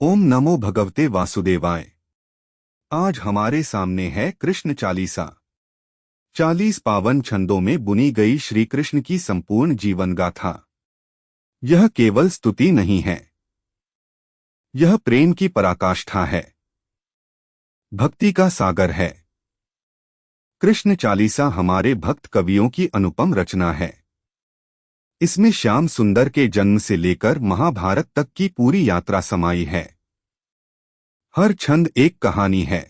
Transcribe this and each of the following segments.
ओम नमो भगवते वासुदेवाय। आज हमारे सामने है कृष्ण चालीसा। 40 पावन छंदों में बुनी गई श्री कृष्ण की संपूर्ण जीवन गाथा। यह केवल स्तुति नहीं है, यह प्रेम की पराकाष्ठा है, भक्ति का सागर है। कृष्ण चालीसा हमारे भक्त कवियों की अनुपम रचना है। इसमें श्याम सुंदर के जन्म से लेकर महाभारत तक की पूरी यात्रा समाई है। हर छंद एक कहानी है,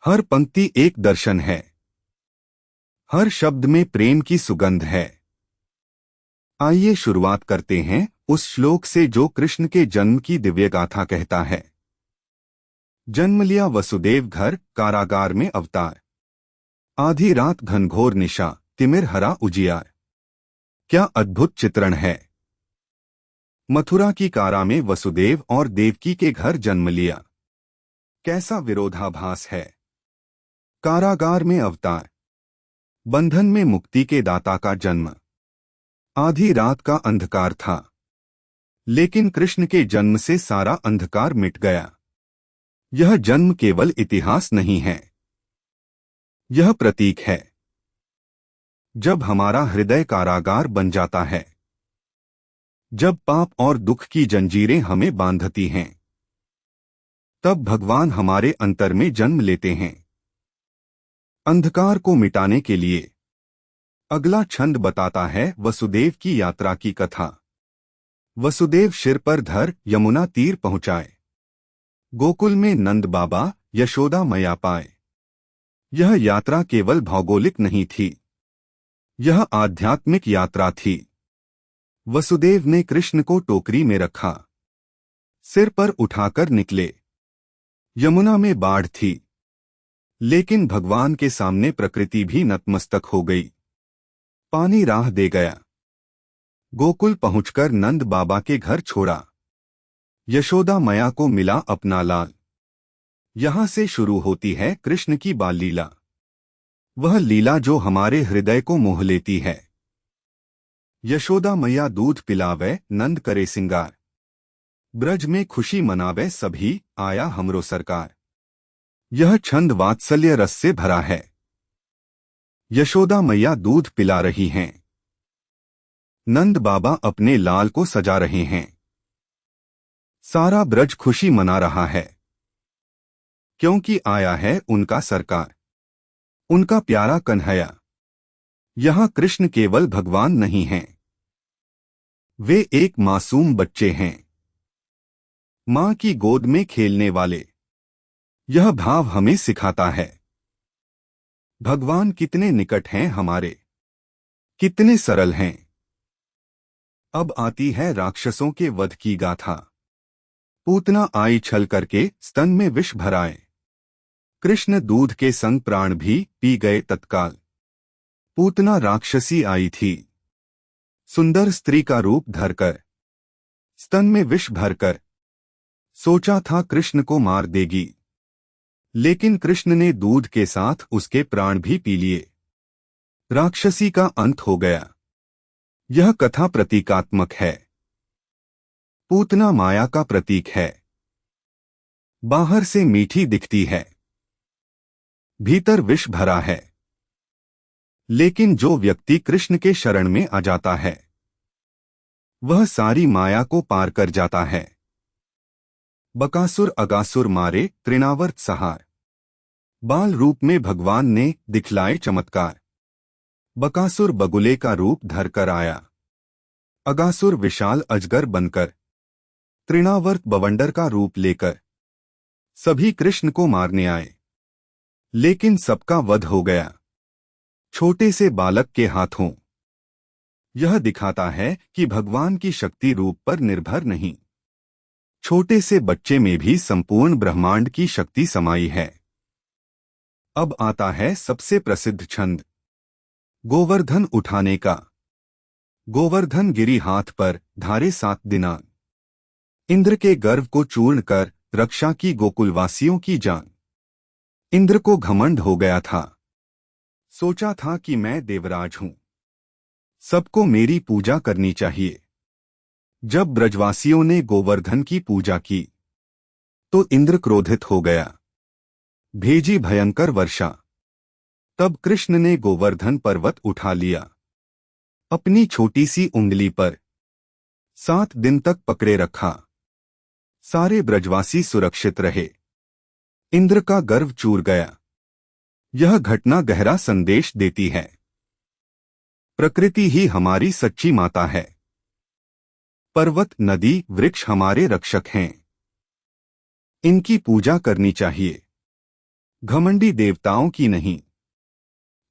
हर पंक्ति एक दर्शन है, हर शब्द में प्रेम की सुगंध है। आइए शुरुआत करते हैं उस श्लोक से जो कृष्ण के जन्म की दिव्य गाथा कहता है। जन्म लिया वसुदेव घर, कारागार में अवतार। आधी रात घनघोर निशा, तिमिर हरा उजियार। क्या अद्भुत चित्रण है। मथुरा की कारा में वसुदेव और देवकी के घर जन्म लिया। कैसा विरोधाभास है। कारागार में अवतार, बंधन में मुक्ति के दाता का जन्म। आधी रात का अंधकार था, लेकिन कृष्ण के जन्म से सारा अंधकार मिट गया। यह जन्म केवल इतिहास नहीं है, यह प्रतीक है। जब हमारा हृदय कारागार बन जाता है, जब पाप और दुख की जंजीरें हमें बांधती हैं, तब भगवान हमारे अंतर में जन्म लेते हैं। अंधकार को मिटाने के लिए अगला छंद बताता है वसुदेव की यात्रा की कथा। वसुदेव सिर पर धर यमुना तीर पहुंचाए। गोकुल में नंद बाबा यशोदा मैया पाए। यह यात्रा केवल भौगोलिक नहीं थी, यह आध्यात्मिक यात्रा थी। वसुदेव ने कृष्ण को टोकरी में रखा, सिर पर उठाकर निकले। यमुना में बाढ़ थी, लेकिन भगवान के सामने प्रकृति भी नतमस्तक हो गई। पानी राह दे गया। गोकुल पहुंचकर नंद बाबा के घर छोड़ा। यशोदा मैया को मिला अपना लाल। यहां से शुरू होती है कृष्ण की बाल लीला, वह लीला जो हमारे हृदय को मोह लेती है। यशोदा मैया दूध पिलावे, नंद करे सिंगार। ब्रज में खुशी मनावे सभी, आया हमरो सरकार। यह छंद वात्सल्य रस से भरा है। यशोदा मैया दूध पिला रही हैं, नंद बाबा अपने लाल को सजा रहे हैं। सारा ब्रज खुशी मना रहा है, क्योंकि आया है उनका सरकार, उनका प्यारा कन्हैया। यहां कृष्ण केवल भगवान नहीं हैं, वे एक मासूम बच्चे हैं, मां की गोद में खेलने वाले। यह भाव हमें सिखाता है भगवान कितने निकट हैं हमारे, कितने सरल हैं। अब आती है राक्षसों के वध की गाथा। पूतना आई छल करके स्तन में विष भराए। कृष्ण दूध के संग प्राण भी पी गए तत्काल। पूतना राक्षसी आई थी, सुंदर स्त्री का रूप धरकर, स्तन में विष भरकर। सोचा था कृष्ण को मार देगी, लेकिन कृष्ण ने दूध के साथ उसके प्राण भी पी लिए। राक्षसी का अंत हो गया। यह कथा प्रतीकात्मक है। पूतना माया का प्रतीक है। बाहर से मीठी दिखती है, भीतर विष भरा है। लेकिन जो व्यक्ति कृष्ण के शरण में आ जाता है, वह सारी माया को पार कर जाता है। बकासुर अगासुर मारे, तृणावर्त सहार। बाल रूप में भगवान ने दिखलाए चमत्कार। बकासुर बगुले का रूप धरकर आया, अगासुर विशाल अजगर बनकर, तृणावर्त बवंडर का रूप लेकर। सभी कृष्ण को मारने आए, लेकिन सबका वध हो गया, छोटे से बालक के हाथों। यह दिखाता है कि भगवान की शक्ति रूप पर निर्भर नहीं, छोटे से बच्चे में भी संपूर्ण ब्रह्मांड की शक्ति समाई है। अब आता है सबसे प्रसिद्ध छंद, गोवर्धन उठाने का। गोवर्धन गिरी हाथ पर, धारे 7 दिनांक। इंद्र के गर्व को चूर्ण कर रक्षा की गोकुलवासियों की जान। इंद्र को घमंड हो गया था, सोचा था कि मैं देवराज हूं, सबको मेरी पूजा करनी चाहिए। जब ब्रजवासियों ने गोवर्धन की पूजा की तो इंद्र क्रोधित हो गया, भेजी भयंकर वर्षा। तब कृष्ण ने गोवर्धन पर्वत उठा लिया, अपनी छोटी सी उंगली पर 7 दिन तक पकड़े रखा। सारे ब्रजवासी सुरक्षित रहे। इंद्र का गर्व चूर गया। यह घटना गहरा संदेश देती है। प्रकृति ही हमारी सच्ची माता है। पर्वत, नदी, वृक्ष हमारे रक्षक हैं। इनकी पूजा करनी चाहिए, घमंडी देवताओं की नहीं।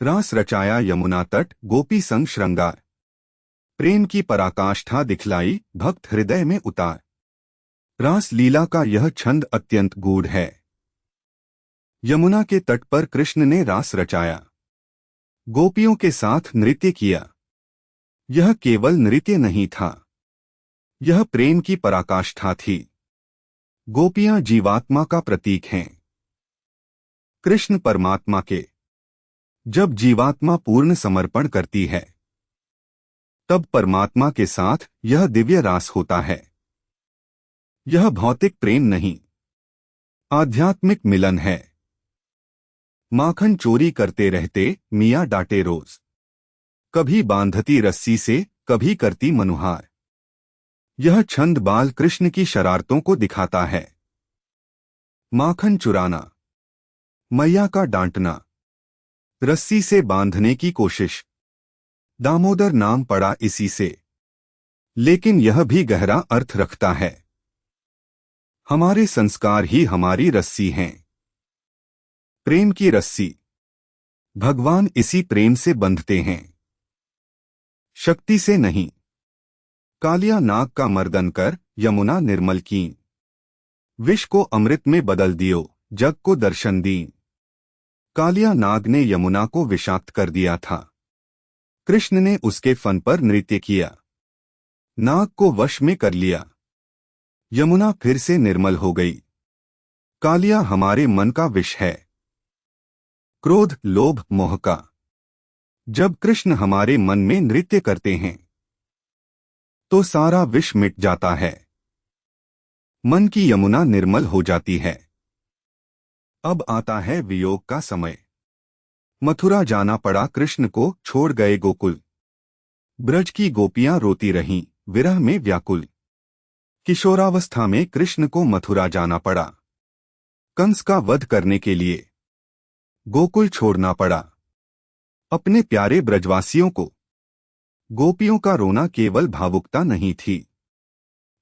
रास रचाया यमुना तट, गोपी संग श्रृंगार। प्रेम की पराकाष्ठा दिखलाई, भक्त हृदय में उतार। रास लीला का यह छंद अत्यंत गूढ़ है। यमुना के तट पर कृष्ण ने रास रचाया, गोपियों के साथ नृत्य किया। यह केवल नृत्य नहीं था, यह प्रेम की पराकाष्ठा थी। गोपियां जीवात्मा का प्रतीक हैं, कृष्ण परमात्मा के। जब जीवात्मा पूर्ण समर्पण करती है तब परमात्मा के साथ यह दिव्य रास होता है। यह भौतिक प्रेम नहीं, आध्यात्मिक मिलन है। माखन चोरी करते रहते मियाँ डांटे रोज, कभी बांधती रस्सी से, कभी करती मनुहार। यह छंद बाल कृष्ण की शरारतों को दिखाता है। माखन चुराना, मैया का डांटना, रस्सी से बांधने की कोशिश। दामोदर नाम पड़ा इसी से, लेकिन यह भी गहरा अर्थ रखता है। हमारे संस्कार ही हमारी रस्सी हैं। प्रेम की रस्सी, भगवान इसी प्रेम से बंधते हैं, शक्ति से नहीं। कालिया नाग का मर्दन कर, यमुना निर्मल कीन। विष को अमृत में बदल दियो, जग को दर्शन दीन। कालिया नाग ने यमुना को विषाक्त कर दिया था। कृष्ण ने उसके फन पर नृत्य किया, नाग को वश में कर लिया। यमुना फिर से निर्मल हो गई। कालिया हमारे मन का विष है, क्रोध, लोभ, मोह का। जब कृष्ण हमारे मन में नृत्य करते हैं तो सारा विष मिट जाता है, मन की यमुना निर्मल हो जाती है। अब आता है वियोग का समय। मथुरा जाना पड़ा कृष्ण को, छोड़ गए गोकुल। ब्रज की गोपियां रोती रहीं, विरह में व्याकुल। किशोरावस्था में कृष्ण को मथुरा जाना पड़ा, कंस का वध करने के लिए गोकुल छोड़ना पड़ा। अपने प्यारे ब्रजवासियों को। गोपियों का रोना केवल भावुकता नहीं थी,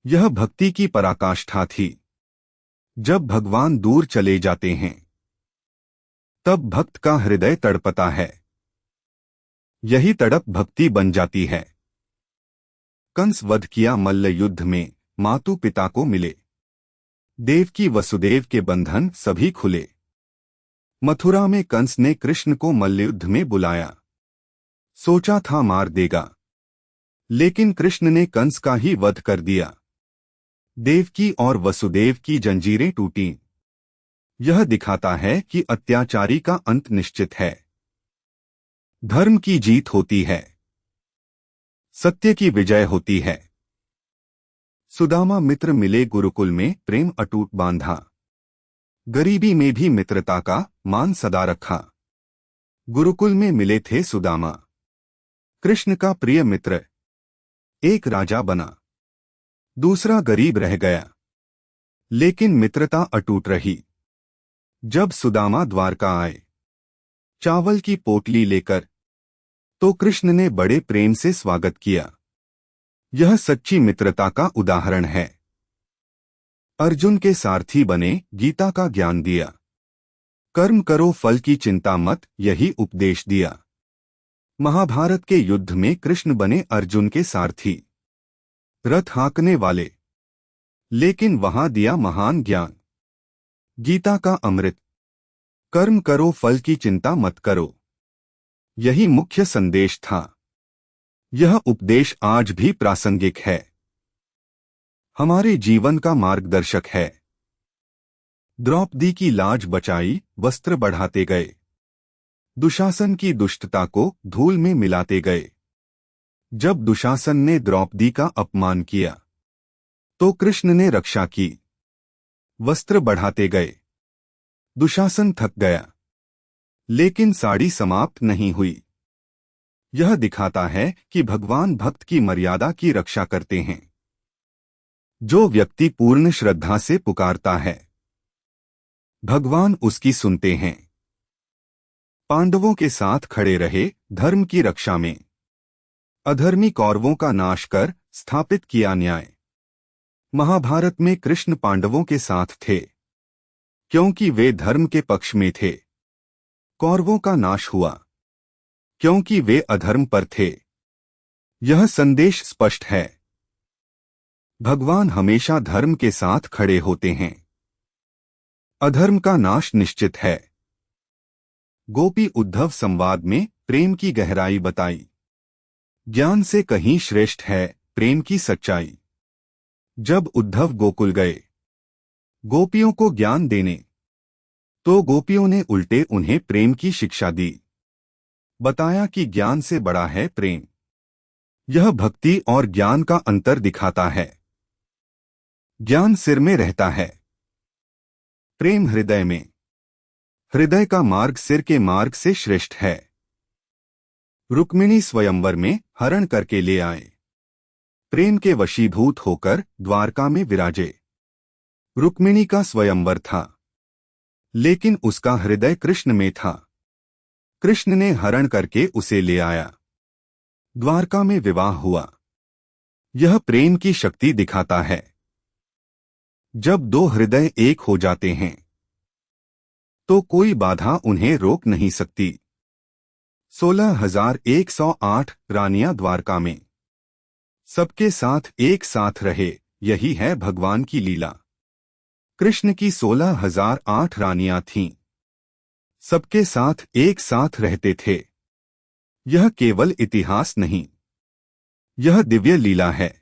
यह भक्ति की पराकाष्ठा थी। जब भगवान दूर चले जाते हैं तब भक्त का हृदय तड़पता है। यही तड़प भक्ति बन जाती है। कंस वध किया मल्ल युद्ध में, मातु पिता को मिले। देवकी वसुदेव के बंधन सभी खुले। मथुरा में कंस ने कृष्ण को मल्लयुद्ध में बुलाया, सोचा था मार देगा, लेकिन कृष्ण ने कंस का ही वध कर दिया। देवकी और वसुदेव की जंजीरें टूटीं। यह दिखाता है कि अत्याचारी का अंत निश्चित है, धर्म की जीत होती है, सत्य की विजय होती है। सुदामा मित्र मिले गुरुकुल में, प्रेम अटूट बांधा। गरीबी में भी मित्रता का मान सदा रखा। गुरुकुल में मिले थे सुदामा, कृष्ण का प्रिय मित्र। एक राजा बना, दूसरा गरीब रह गया, लेकिन मित्रता अटूट रही। जब सुदामा द्वारका आए चावल की पोटली लेकर, तो कृष्ण ने बड़े प्रेम से स्वागत किया। यह सच्ची मित्रता का उदाहरण है। अर्जुन के सारथी बने, गीता का ज्ञान दिया। कर्म करो फल की चिंता मत, यही उपदेश दिया। महाभारत के युद्ध में कृष्ण बने अर्जुन के सारथी, रथ हाँकने वाले, लेकिन वहां दिया महान ज्ञान, गीता का अमृत। कर्म करो फल की चिंता मत करो, यही मुख्य संदेश था। यह उपदेश आज भी प्रासंगिक है, हमारे जीवन का मार्गदर्शक है। द्रौपदी की लाज बचाई, वस्त्र बढ़ाते गए। दुशासन की दुष्टता को धूल में मिलाते गए। जब दुशासन ने द्रौपदी का अपमान किया तो कृष्ण ने रक्षा की। वस्त्र बढ़ाते गए। दुशासन थक गया, लेकिन साड़ी समाप्त नहीं हुई। यह दिखाता है कि भगवान भक्त की मर्यादा की रक्षा करते हैं। जो व्यक्ति पूर्ण श्रद्धा से पुकारता है, भगवान उसकी सुनते हैं। पांडवों के साथ खड़े रहे, धर्म की रक्षा में। अधर्मी कौरवों का नाश कर स्थापित किया न्याय। महाभारत में कृष्ण पांडवों के साथ थे, क्योंकि वे धर्म के पक्ष में थे। कौरवों का नाश हुआ, क्योंकि वे अधर्म पर थे। यह संदेश स्पष्ट है। भगवान हमेशा धर्म के साथ खड़े होते हैं। अधर्म का नाश निश्चित है। गोपी उद्धव संवाद में प्रेम की गहराई बताई। ज्ञान से कहीं श्रेष्ठ है प्रेम की सच्चाई। जब उद्धव गोकुल गए गोपियों को ज्ञान देने, तो गोपियों ने उल्टे उन्हें प्रेम की शिक्षा दी। बताया कि ज्ञान से बड़ा है प्रेम। यह भक्ति और ज्ञान का अंतर दिखाता है। ज्ञान सिर में रहता है, प्रेम हृदय में। हृदय का मार्ग सिर के मार्ग से श्रेष्ठ है। रुक्मिणी स्वयंवर में हरण करके ले आए। प्रेम के वशीभूत होकर द्वारका में विराजे। रुक्मिणी का स्वयंवर था, लेकिन उसका हृदय कृष्ण में था। कृष्ण ने हरण करके उसे ले आया। द्वारका में विवाह हुआ। यह प्रेम की शक्ति दिखाता है। जब दो हृदय एक हो जाते हैं, तो कोई बाधा उन्हें रोक नहीं सकती। 16,108 रानियां द्वारका में। सबके साथ एक साथ रहे, यही है भगवान की लीला। कृष्ण की 16,008 रानियां थीं। सबके साथ एक साथ रहते थे। यह केवल इतिहास नहीं, यह दिव्य लीला है।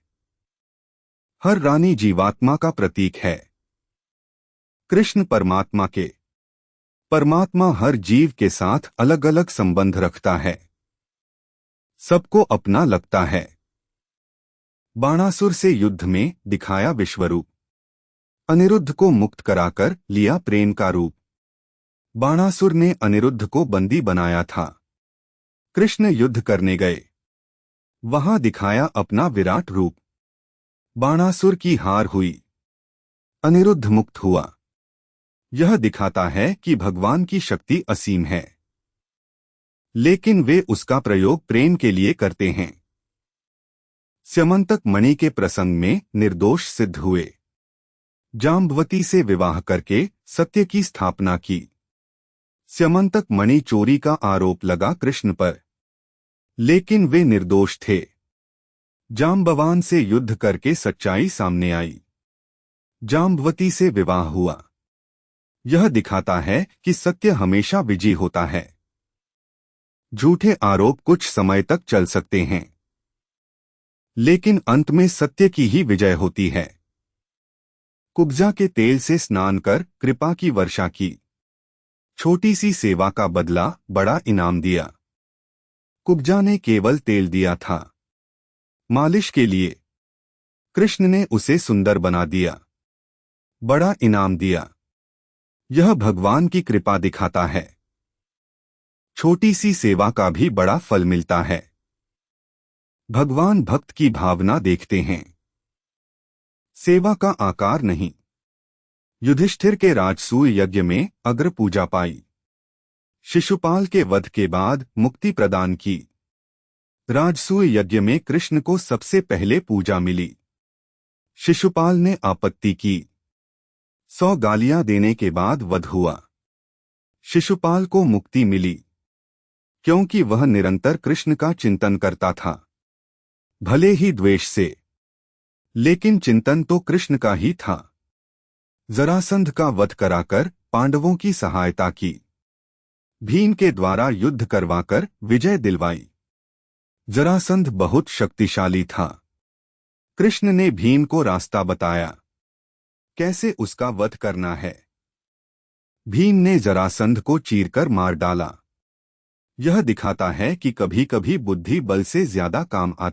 हर रानी जीवात्मा का प्रतीक है। कृष्ण परमात्मा के। परमात्मा हर जीव के साथ अलग अलग संबंध रखता है। सबको अपना लगता है। बाणासुर से युद्ध में दिखाया विश्वरूप। अनिरुद्ध को मुक्त कराकर लिया प्रेम का रूप। बाणासुर ने अनिरुद्ध को बंदी बनाया था। कृष्ण युद्ध करने गए, वहां दिखाया अपना विराट रूप। बाणासुर की हार हुई, अनिरुद्ध मुक्त हुआ। यह दिखाता है कि भगवान की शक्ति असीम है, लेकिन वे उसका प्रयोग प्रेम के लिए करते हैं। स्यमंतक मणि के प्रसंग में निर्दोष सिद्ध हुए। जाम्बवती से विवाह करके सत्य की स्थापना की। स्यमंतक मणि चोरी का आरोप लगा कृष्ण पर, लेकिन वे निर्दोष थे। जाम्बवान से युद्ध करके सच्चाई सामने आई। जाम्बवती से विवाह हुआ। यह दिखाता है कि सत्य हमेशा विजयी होता है। झूठे आरोप कुछ समय तक चल सकते हैं, लेकिन अंत में सत्य की ही विजय होती है। कुब्जा के तेल से स्नान कर कृपा की वर्षा की। छोटी सी सेवा का बदला बड़ा इनाम दिया। कुब्जा ने केवल तेल दिया था, मालिश के लिए। कृष्ण ने उसे सुंदर बना दिया, बड़ा इनाम दिया। यह भगवान की कृपा दिखाता है। छोटी सी सेवा का भी बड़ा फल मिलता है। भगवान भक्त की भावना देखते हैं, सेवा का आकार नहीं। युधिष्ठिर के राजसूय यज्ञ में अग्र पूजा पाई। शिशुपाल के वध के बाद मुक्ति प्रदान की। राजसूय यज्ञ में कृष्ण को सबसे पहले पूजा मिली। शिशुपाल ने आपत्ति की। 100 गालियां देने के बाद वध हुआ। शिशुपाल को मुक्ति मिली, क्योंकि वह निरंतर कृष्ण का चिंतन करता था। भले ही द्वेष से, लेकिन चिंतन तो कृष्ण का ही था। जरासंध का वध कराकर पांडवों की सहायता की। भीम के द्वारा युद्ध करवाकर विजय दिलवाई। जरासंध बहुत शक्तिशाली था। कृष्ण ने भीम को रास्ता बताया, कैसे उसका वध करना है। भीम ने जरासंध को चीरकर मार डाला। यह दिखाता है कि कभी कभी बुद्धि बल से ज्यादा काम आती